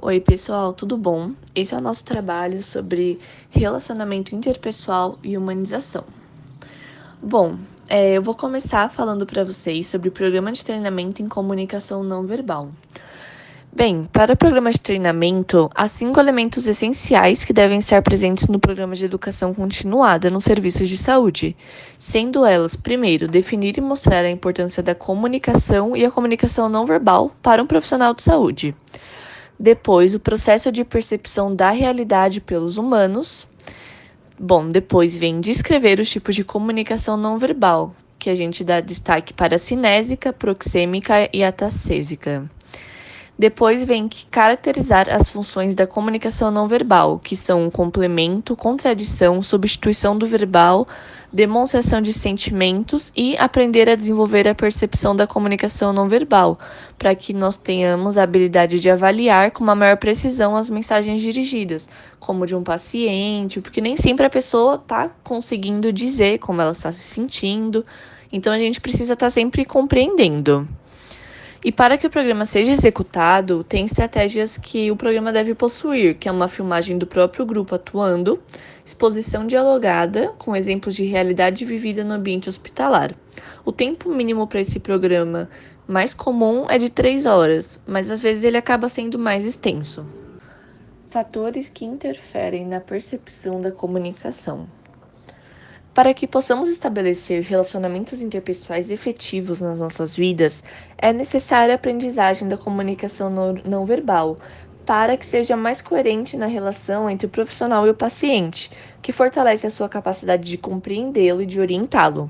Oi, pessoal, tudo bom? Esse é o nosso trabalho sobre relacionamento interpessoal e humanização. Bom, eu vou começar falando para vocês sobre o programa de treinamento em comunicação não verbal. Bem, para o programa de treinamento, há 5 elementos essenciais que devem estar presentes no programa de educação continuada nos serviços de saúde, sendo elas, primeiro, definir e mostrar a importância da comunicação e a comunicação não verbal para um profissional de saúde. Depois, o processo de percepção da realidade pelos humanos. Bom, depois vem descrever os tipos de comunicação não verbal, que a gente dá destaque para a cinésica, proxêmica e atacésica. Depois vem caracterizar as funções da comunicação não verbal, que são complemento, contradição, substituição do verbal, demonstração de sentimentos e aprender a desenvolver a percepção da comunicação não verbal, para que nós tenhamos a habilidade de avaliar com uma maior precisão as mensagens dirigidas, como de um paciente, porque nem sempre a pessoa está conseguindo dizer como ela está se sentindo, então a gente precisa estar sempre compreendendo. E para que o programa seja executado, tem estratégias que o programa deve possuir, que é uma filmagem do próprio grupo atuando, exposição dialogada, com exemplos de realidade vivida no ambiente hospitalar. O tempo mínimo para esse programa mais comum é de 3 horas, mas às vezes ele acaba sendo mais extenso. Fatores que interferem na percepção da comunicação. Para que possamos estabelecer relacionamentos interpessoais efetivos nas nossas vidas, é necessária a aprendizagem da comunicação não verbal, para que seja mais coerente na relação entre o profissional e o paciente, que fortalece a sua capacidade de compreendê-lo e de orientá-lo.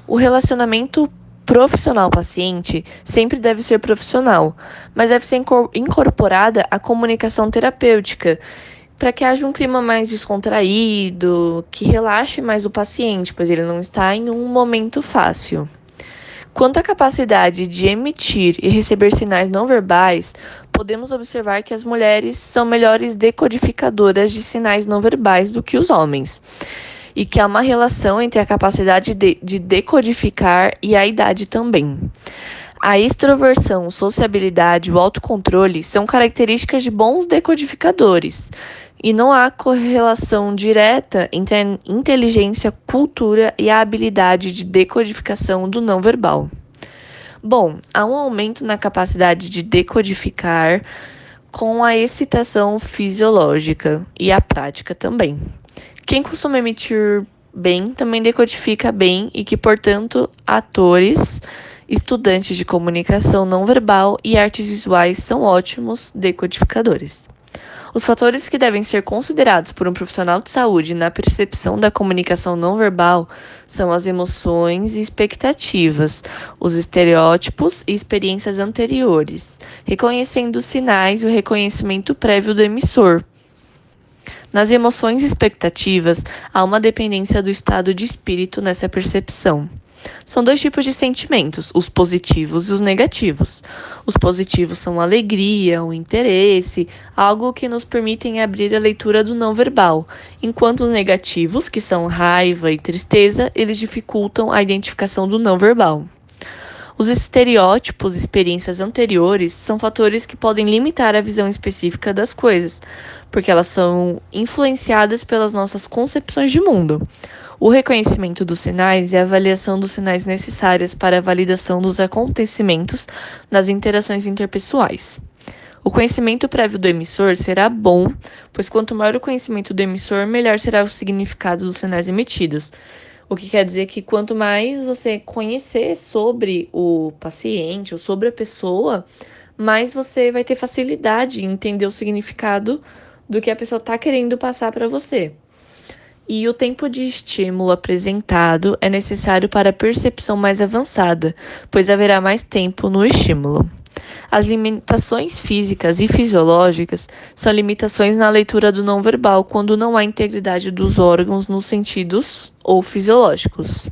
O relacionamento profissional-paciente sempre deve ser profissional, mas deve ser incorporada a comunicação terapêutica, para que haja um clima mais descontraído, que relaxe mais o paciente, pois ele não está em um momento fácil. Quanto à capacidade de emitir e receber sinais não verbais, podemos observar que as mulheres são melhores decodificadoras de sinais não verbais do que os homens, e que há uma relação entre a capacidade de decodificar e a idade também. A extroversão, sociabilidade e o autocontrole são características de bons decodificadores, e não há correlação direta entre a inteligência, cultura e a habilidade de decodificação do não verbal. Bom, há um aumento na capacidade de decodificar com a excitação fisiológica e a prática também. Quem costuma emitir bem também decodifica bem e que, portanto, atores, estudantes de comunicação não verbal e artes visuais são ótimos decodificadores. Os fatores que devem ser considerados por um profissional de saúde na percepção da comunicação não verbal são as emoções e expectativas, os estereótipos e experiências anteriores, reconhecendo os sinais e o reconhecimento prévio do emissor. Nas emoções e expectativas, há uma dependência do estado de espírito nessa percepção. São 2 tipos de sentimentos, os positivos e os negativos. Os positivos são a alegria, o interesse, algo que nos permitem abrir a leitura do não verbal, enquanto os negativos, que são raiva e tristeza, eles dificultam a identificação do não verbal. Os estereótipos e experiências anteriores são fatores que podem limitar a visão específica das coisas, porque elas são influenciadas pelas nossas concepções de mundo. O reconhecimento dos sinais e a avaliação dos sinais necessárias para a validação dos acontecimentos nas interações interpessoais. O conhecimento prévio do emissor será bom, pois quanto maior o conhecimento do emissor, melhor será o significado dos sinais emitidos. O que quer dizer que quanto mais você conhecer sobre o paciente ou sobre a pessoa, mais você vai ter facilidade em entender o significado do que a pessoa está querendo passar para você. E o tempo de estímulo apresentado é necessário para a percepção mais avançada, pois haverá mais tempo no estímulo. As limitações físicas e fisiológicas são limitações na leitura do não verbal quando não há integridade dos órgãos nos sentidos ou fisiológicos.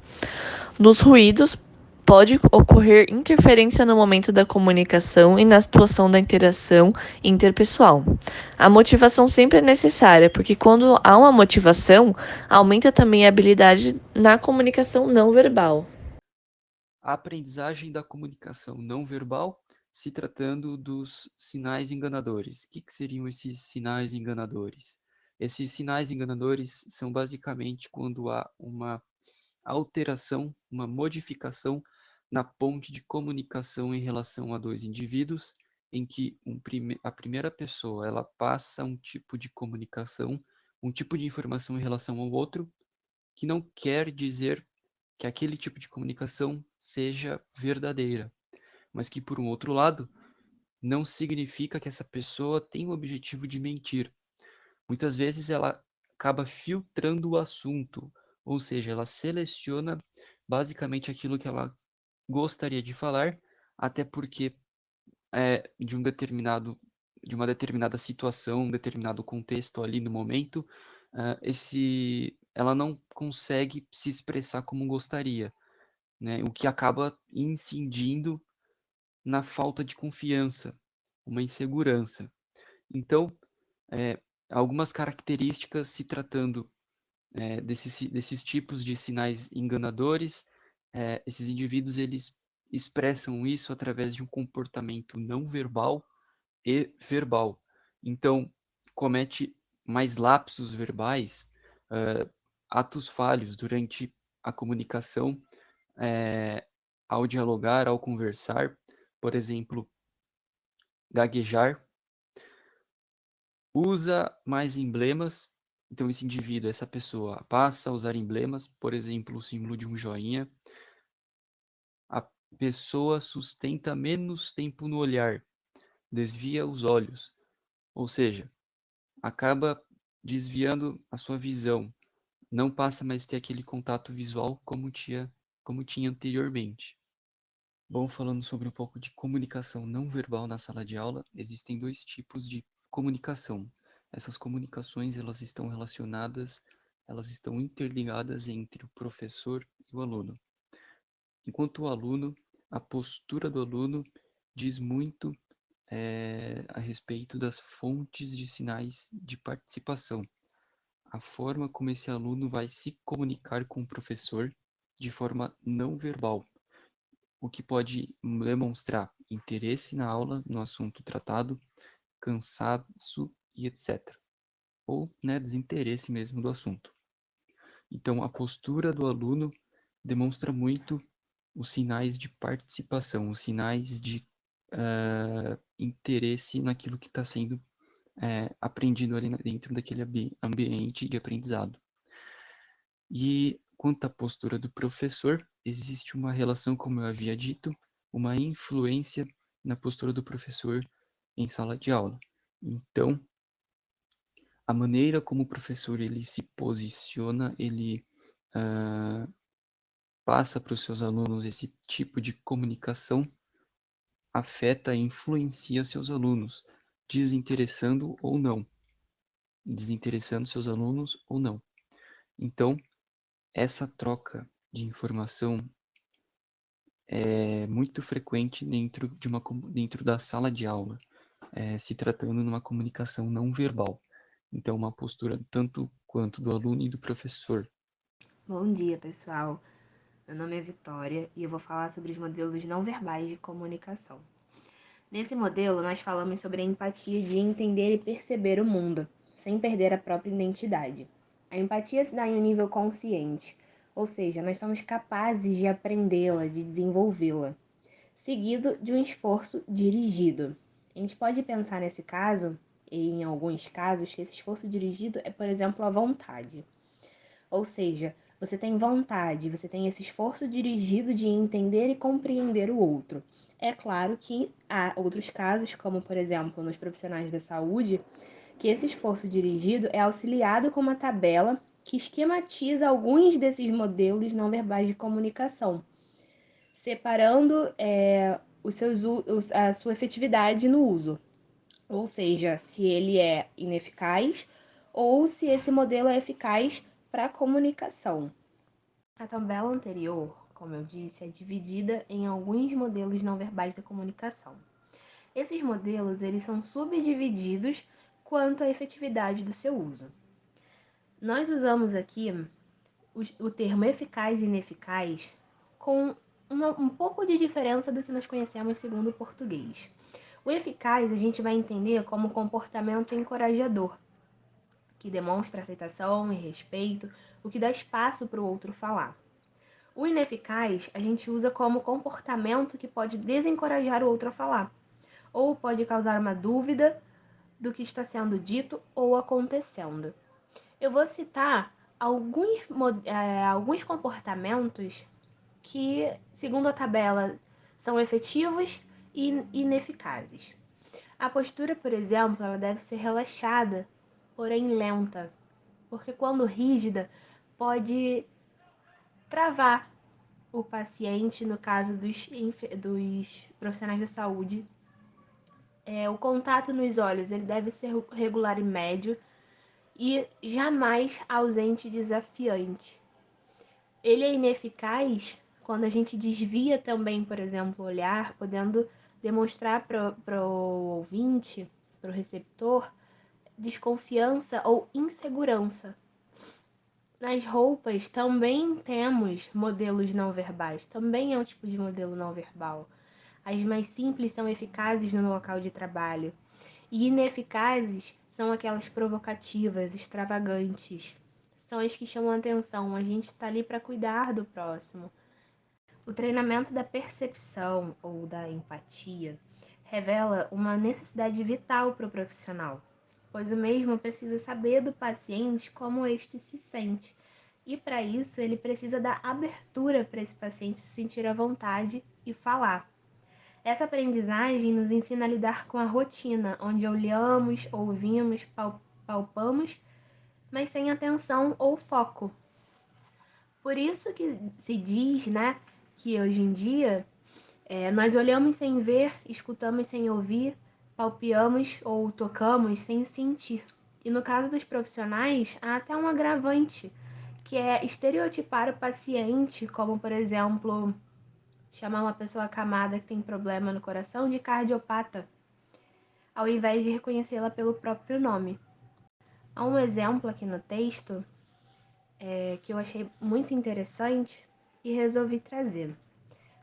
Nos ruídos, pode ocorrer interferência no momento da comunicação e na situação da interação interpessoal. A motivação sempre é necessária, porque quando há uma motivação, aumenta também a habilidade na comunicação não verbal. A aprendizagem da comunicação não verbal se tratando dos sinais enganadores. O que seriam esses sinais enganadores? Esses sinais enganadores são basicamente quando há uma alteração, uma modificação na ponte de comunicação em relação a dois indivíduos, em que a primeira pessoa ela passa um tipo de comunicação, um tipo de informação em relação ao outro, que não quer dizer que aquele tipo de comunicação seja verdadeira, mas que, por um outro lado, não significa que essa pessoa tem o objetivo de mentir. Muitas vezes ela acaba filtrando o assunto, ou seja, ela seleciona basicamente aquilo que ela gostaria de falar, até porque de uma determinada situação, um determinado contexto ali no momento, ela não consegue se expressar como gostaria, né? O que acaba incidindo na falta de confiança, uma insegurança. Então, é, algumas características se tratando desses tipos de sinais enganadores, esses indivíduos eles expressam isso através de um comportamento não verbal e verbal. Então, comete mais lapsos verbais, atos falhos durante a comunicação, ao dialogar, ao conversar, por exemplo, gaguejar, usa mais emblemas. Então, esse indivíduo, essa pessoa, passa a usar emblemas, por exemplo, o símbolo de um joinha. A pessoa sustenta menos tempo no olhar, desvia os olhos, ou seja, acaba desviando a sua visão, não passa mais a ter aquele contato visual como tinha anteriormente. Bom, falando sobre um pouco de comunicação não verbal na sala de aula, existem dois tipos de comunicação. Essas comunicações, elas estão relacionadas, elas estão interligadas entre o professor e o aluno. Enquanto o aluno, a postura do aluno diz muito a respeito das fontes de sinais de participação. A forma como esse aluno vai se comunicar com o professor de forma não verbal, o que pode demonstrar interesse na aula, no assunto tratado, cansaço e etc. Ou desinteresse mesmo do assunto. Então, a postura do aluno demonstra muito os sinais de participação, os sinais de interesse naquilo que está sendo aprendido ali dentro daquele ambiente de aprendizado. E quanto à postura do professor, existe uma relação, como eu havia dito, uma influência na postura do professor em sala de aula. Então, a maneira como o professor ele se posiciona, ele passa para os seus alunos esse tipo de comunicação, afeta e influencia seus alunos, desinteressando ou não, desinteressando seus alunos ou não. Então, essa troca de informação é muito frequente dentro da sala de aula, se tratando de uma comunicação não verbal. Então, uma postura tanto quanto do aluno e do professor. Bom dia, pessoal. Meu nome é Vitória e eu vou falar sobre os modelos não verbais de comunicação. Nesse modelo, nós falamos sobre a empatia de entender e perceber o mundo, sem perder a própria identidade. A empatia se dá em um nível consciente, ou seja, nós somos capazes de aprendê-la, de desenvolvê-la, seguido de um esforço dirigido. A gente pode pensar nesse caso, e em alguns casos, que esse esforço dirigido é, por exemplo, a vontade. Ou seja, você tem vontade, você tem esse esforço dirigido de entender e compreender o outro. É claro que há outros casos, como por exemplo nos profissionais da saúde, que esse esforço dirigido é auxiliado com uma tabela que esquematiza alguns desses modelos não verbais de comunicação, separando a sua efetividade no uso. Ou seja, se ele é ineficaz ou se esse modelo é eficaz para a comunicação. A tabela anterior, como eu disse, é dividida em alguns modelos não verbais da comunicação. Esses modelos eles são subdivididos quanto à efetividade do seu uso. Nós usamos aqui o termo eficaz e ineficaz com um pouco de diferença do que nós conhecemos segundo o português. O eficaz a gente vai entender como comportamento encorajador, que demonstra aceitação e respeito, o que dá espaço para o outro falar. O ineficaz a gente usa como comportamento que pode desencorajar o outro a falar, ou pode causar uma dúvida do que está sendo dito ou acontecendo. Eu vou citar alguns comportamentos que, segundo a tabela, são efetivos e ineficazes. A postura, por exemplo, ela deve ser relaxada, porém lenta, porque quando rígida pode travar o paciente, no caso dos profissionais da saúde. O contato nos olhos ele deve ser regular e médio e jamais ausente e desafiante. Ele é ineficaz quando a gente desvia também, por exemplo, o olhar, podendo demonstrar para o ouvinte, para o receptor, desconfiança ou insegurança. Nas roupas também temos modelos não verbais, também é um tipo de modelo não verbal. As mais simples são eficazes no local de trabalho e ineficazes são aquelas provocativas, extravagantes. São as que chamam a atenção, a gente está ali para cuidar do próximo. O treinamento da percepção ou da empatia revela uma necessidade vital para o profissional, pois o mesmo precisa saber do paciente como este se sente. E para isso ele precisa dar abertura para esse paciente se sentir à vontade e falar. Essa aprendizagem nos ensina a lidar com a rotina, onde olhamos, ouvimos, palpamos, mas sem atenção ou foco. Por isso que se diz, né, que hoje em dia nós olhamos sem ver, escutamos sem ouvir, palpamos ou tocamos sem sentir. E no caso dos profissionais, há até um agravante, que é estereotipar o paciente, como, por exemplo, chamar uma pessoa acamada que tem problema no coração de cardiopata, ao invés de reconhecê-la pelo próprio nome. Há um exemplo aqui no texto que eu achei muito interessante e resolvi trazer.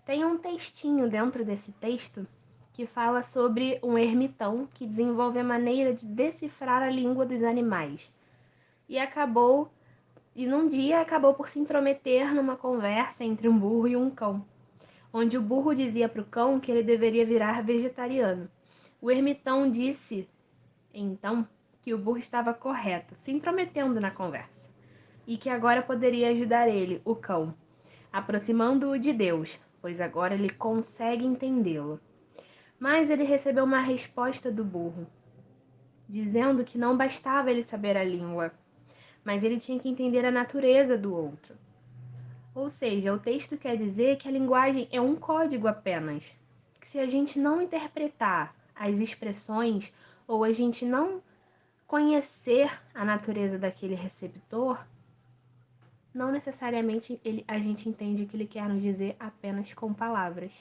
Tem um textinho dentro desse texto que fala sobre um ermitão que desenvolve a maneira de decifrar a língua dos animais. E num dia acabou por se intrometer numa conversa entre um burro e um cão, onde o burro dizia para o cão que ele deveria virar vegetariano. O ermitão disse, então, que o burro estava correto, se intrometendo na conversa, e que agora poderia ajudar ele, o cão, aproximando-o de Deus, pois agora ele consegue entendê-lo. Mas ele recebeu uma resposta do burro, dizendo que não bastava ele saber a língua, mas ele tinha que entender a natureza do outro. Ou seja, o texto quer dizer que a linguagem é um código apenas, que se a gente não interpretar as expressões ou a gente não conhecer a natureza daquele receptor, não necessariamente a gente entende o que ele quer nos dizer apenas com palavras.